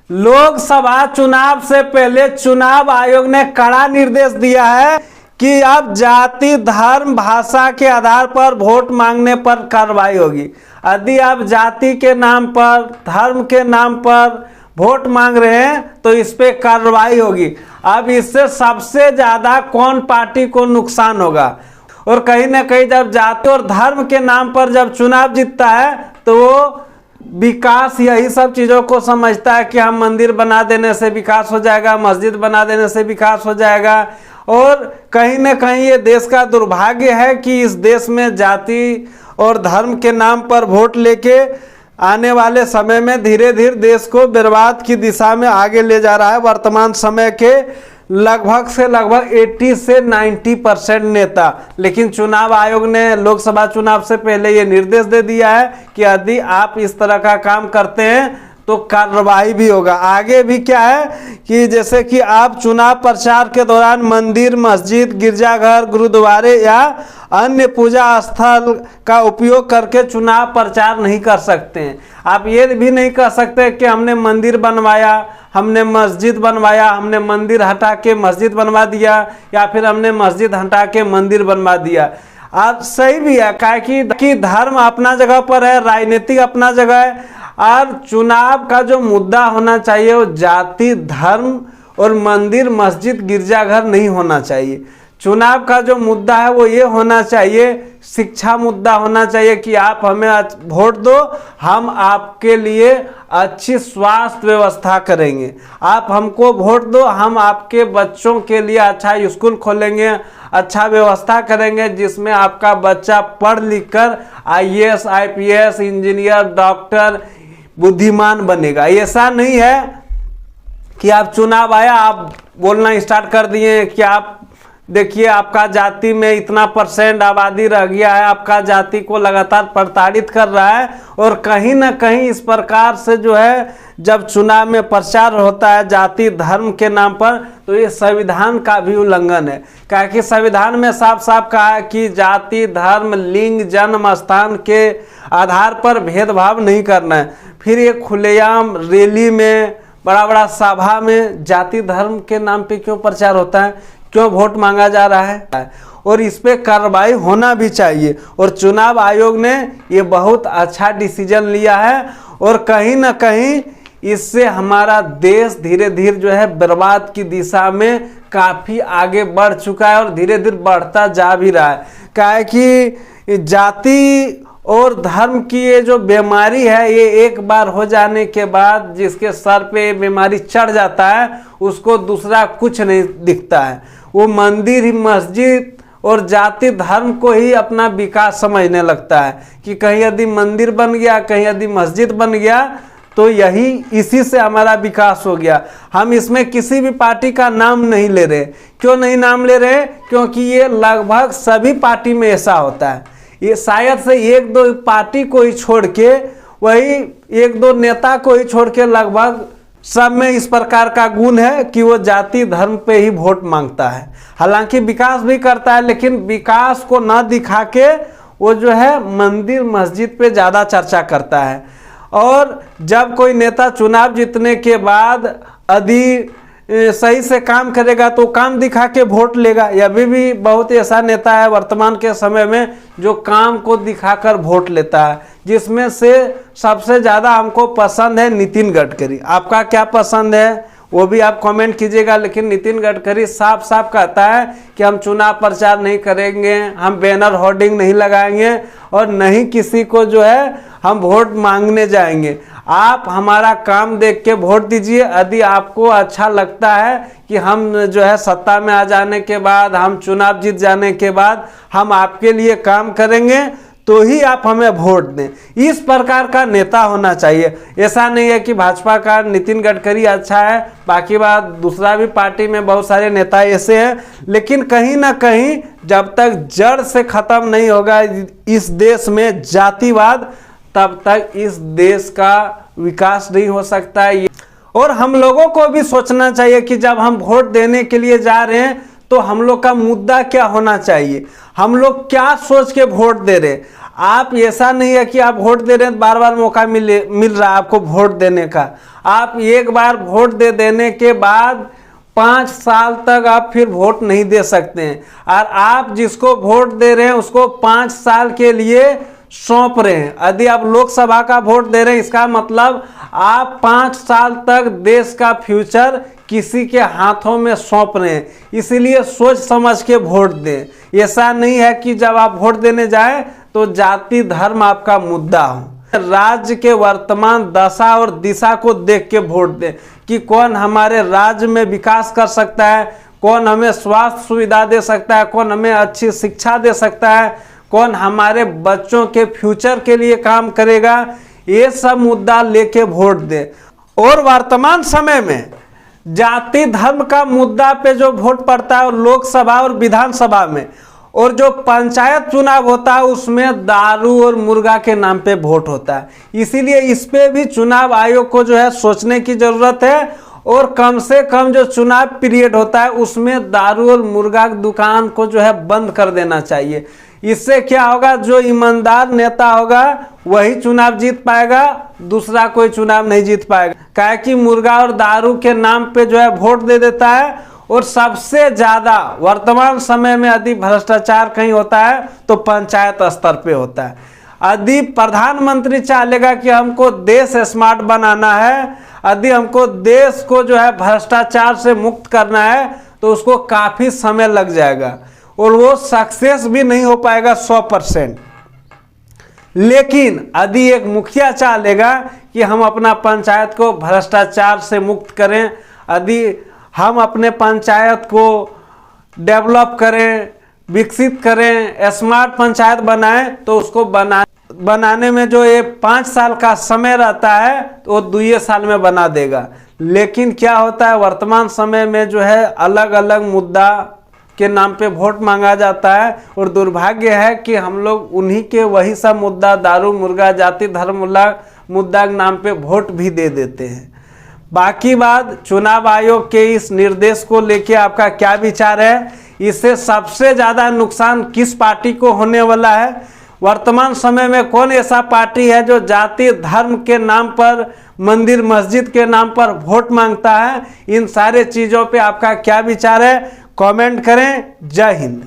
लोकसभा चुनाव से पहले चुनाव आयोग ने कड़ा निर्देश दिया है कि अब जाति, धर्म, भाषा के आधार पर वोट मांगने पर कार्रवाई होगी। यदि आप जाति के नाम पर, धर्म के नाम पर वोट मांग रहे हैं तो इस पे कार्रवाई होगी। अब इससे सबसे ज्यादा कौन पार्टी को नुकसान होगा? और कहीं ना कहीं जब जाति और धर्म के नाम पर जब चुनाव जीतता है तो वो विकास यही सब चीज़ों को समझता है कि हम मंदिर बना देने से विकास हो जाएगा, मस्जिद बना देने से विकास हो जाएगा। और कहीं ना कहीं ये देश का दुर्भाग्य है कि इस देश में जाति और धर्म के नाम पर वोट लेके आने वाले समय में धीरे धीरे देश को बर्बाद की दिशा में आगे ले जा रहा है। वर्तमान समय के लगभग 80 से 90% नेता। लेकिन चुनाव आयोग ने लोकसभा चुनाव से पहले ये निर्देश दे दिया है कि यदि आप इस तरह का काम करते हैं तो कार्रवाई भी होगा। आगे भी क्या है कि जैसे कि आप चुनाव प्रचार के दौरान मंदिर, मस्जिद, गिरजाघर, गुरुद्वारे या अन्य पूजा स्थल का उपयोग करके चुनाव प्रचार नहीं कर सकते हैं। आप ये भी नहीं कह सकते कि हमने मंदिर बनवाया, हमने मस्जिद बनवाया, हमने मंदिर हटा के मस्जिद बनवा दिया, या फिर हमने मस्जिद हटा के मंदिर बनवा दिया। आप सही भी है कि धर्म अपना जगह पर है, राजनीतिक अपना जगह है, और चुनाव का जो मुद्दा होना चाहिए वो जाति, धर्म और मंदिर, मस्जिद, गिरजाघर नहीं होना चाहिए। चुनाव का जो मुद्दा है वो ये होना चाहिए, शिक्षा मुद्दा होना चाहिए कि आप हमें वोट दो, हम आपके लिए अच्छी स्वास्थ्य व्यवस्था करेंगे। आप हमको वोट दो, हम आपके बच्चों के लिए अच्छा स्कूल खोलेंगे, अच्छा व्यवस्था करेंगे जिसमें आपका बच्चा पढ़ लिख कर IAS, IPS, इंजीनियर, डॉक्टर, बुद्धिमान बनेगा। ऐसा नहीं है कि आप चुनाव आया आप बोलना स्टार्ट कर दिए कि आप देखिए आपका जाति में इतना % आबादी रह गया है, आपका जाति को लगातार प्रताड़ित कर रहा है। और कहीं ना कहीं इस प्रकार से जो है जब चुनाव में प्रचार होता है जाति, धर्म के नाम पर, तो ये संविधान का भी उल्लंघन है। क्योंकि संविधान में साफ साफ कहा है कि जाति, धर्म, लिंग, जन्म स्थान के आधार पर भेदभाव नहीं करना है। फिर ये खुलेआम रैली में, बड़ा बड़ा सभा में जाति धर्म के नाम पे क्यों प्रचार होता है, क्यों वोट मांगा जा रहा है? और इस पे कार्रवाई होना भी चाहिए। और चुनाव आयोग ने ये बहुत अच्छा डिसीजन लिया है और कहीं ना कहीं इससे हमारा देश धीरे धीरे जो है बर्बाद की दिशा में काफ़ी आगे बढ़ चुका है और धीरे धीरे बढ़ता जा भी रहा है। क्या है कि जाति और धर्म की ये जो बीमारी है, ये एक बार हो जाने के बाद जिसके सर पे बीमारी चढ़ जाता है उसको दूसरा कुछ नहीं दिखता है। वो मंदिर ही, मस्जिद और जाति धर्म को ही अपना विकास समझने लगता है कि कहीं यदि मंदिर बन गया, कहीं यदि मस्जिद बन गया तो यही इसी से हमारा विकास हो गया। हम इसमें किसी भी पार्टी का नाम नहीं ले रहे। क्यों नहीं नाम ले रहे? क्योंकि ये लगभग सभी पार्टी में ऐसा होता है। ये शायद से 1-2 पार्टी को ही छोड़ के, वही 1-2 नेता को ही छोड़ के लगभग सब में इस प्रकार का गुण है कि वो जाति धर्म पे ही वोट मांगता है। हालांकि विकास भी करता है, लेकिन विकास को न दिखा के वो जो है मंदिर मस्जिद पे ज़्यादा चर्चा करता है। और जब कोई नेता चुनाव जीतने के बाद यदि सही से काम करेगा तो काम दिखा के वोट लेगा। अभी भी बहुत ऐसा नेता है वर्तमान के समय में जो काम को दिखाकर वोट लेता है, जिसमें से सबसे ज़्यादा हमको पसंद है नितिन गडकरी। आपका क्या पसंद है वो भी आप कमेंट कीजिएगा। लेकिन नितिन गडकरी साफ साफ कहता है कि हम चुनाव प्रचार नहीं करेंगे, हम बैनर होर्डिंग नहीं लगाएंगे और नहीं किसी को जो है हम वोट मांगने जाएंगे। आप हमारा काम देख के वोट दीजिए। यदि आपको अच्छा लगता है कि हम जो है सत्ता में आ जाने के बाद, हम चुनाव जीत जाने के बाद हम आपके लिए काम करेंगे, तो ही आप हमें वोट दें। इस प्रकार का नेता होना चाहिए। ऐसा नहीं है कि भाजपा का नितिन गडकरी अच्छा है, बाकी बात दूसरा भी पार्टी में बहुत सारे नेता ऐसे हैं, लेकिन कहीं ना कहीं जब तक जड़ से खत्म नहीं होगा इस देश में जातिवाद, तब तक इस देश का विकास नहीं हो सकता है। और हम लोगों को भी सोचना चाहिए कि जब हम वोट देने के लिए जा रहे हैं तो हम लोग का मुद्दा क्या होना चाहिए, हम लोग क्या सोच के वोट दे रहे हैं। आप ऐसा नहीं है कि आप वोट दे रहे हैं बार बार मौका मिल रहा है आपको वोट देने का। आप एक बार वोट दे देने के बाद 5 साल तक आप फिर वोट नहीं दे सकते हैं, और आप जिसको वोट दे रहे हैं उसको 5 साल के लिए सौंप रहे हैं। यदि आप लोकसभा का वोट दे रहे हैं, इसका मतलब आप 5 साल तक देश का फ्यूचर किसी के हाथों में सौंप रहे हैं। इसीलिए सोच समझ के वोट दें। ऐसा नहीं है कि जब आप वोट देने जाएं तो जाति धर्म आपका मुद्दा हो। राज्य के वर्तमान दशा और दिशा को देख के वोट दें कि कौन हमारे राज्य में विकास कर सकता है, कौन हमें स्वास्थ्य सुविधा दे सकता है, कौन हमें अच्छी शिक्षा दे सकता है, कौन हमारे बच्चों के फ्यूचर के लिए काम करेगा। ये सब मुद्दा लेके वोट दें। और वर्तमान समय में जाति धर्म का मुद्दा पे जो वोट पड़ता है, और लोकसभा और विधानसभा में, और जो पंचायत चुनाव होता है उसमें दारू और मुर्गा के नाम पे वोट होता है। इसीलिए इस पे भी चुनाव आयोग को जो है सोचने की जरूरत है, और कम से कम जो चुनाव पीरियड होता है उसमें दारू और मुर्गा की दुकान को जो है बंद कर देना चाहिए। इससे क्या होगा, जो ईमानदार नेता होगा वही चुनाव जीत पाएगा, दूसरा कोई चुनाव नहीं जीत पाएगा। काहे कि मुर्गा और दारू के नाम पे जो है वोट दे देता है। और सबसे ज्यादा वर्तमान समय में यदि भ्रष्टाचार कहीं होता है तो पंचायत स्तर पे होता है। यदि प्रधानमंत्री चाहेगा कि हमको देश स्मार्ट बनाना है, यदि हमको देश को जो है भ्रष्टाचार से मुक्त करना है, तो उसको काफी समय लग जाएगा और वो सक्सेस भी नहीं हो पाएगा 100%। लेकिन यदि एक मुखिया चाहेगा कि हम अपना पंचायत को भ्रष्टाचार से मुक्त करें, यदि हम अपने पंचायत को डेवलप करें, विकसित करें, स्मार्ट पंचायत बनाएं, तो उसको बनाने में जो ये 5 साल का समय रहता है तो वो 2 साल में बना देगा। लेकिन क्या होता है, वर्तमान समय में जो है अलग अलग मुद्दा के नाम पे वोट मांगा जाता है, और दुर्भाग्य है कि हम लोग उन्हीं के वही सब मुद्दा, दारू मुर्गा जाति धर्म मुद्दा के नाम पे वोट भी दे देते हैं। बाकी बात चुनाव आयोग के इस निर्देश को लेके आपका क्या विचार है? इससे सबसे ज्यादा नुकसान किस पार्टी को होने वाला है? वर्तमान समय में कौन ऐसा पार्टी है जो जाति धर्म के नाम पर, मंदिर मस्जिद के नाम पर वोट मांगता है? इन सारे चीजों पे आपका क्या विचार है? कमेंट करें। जय हिंद।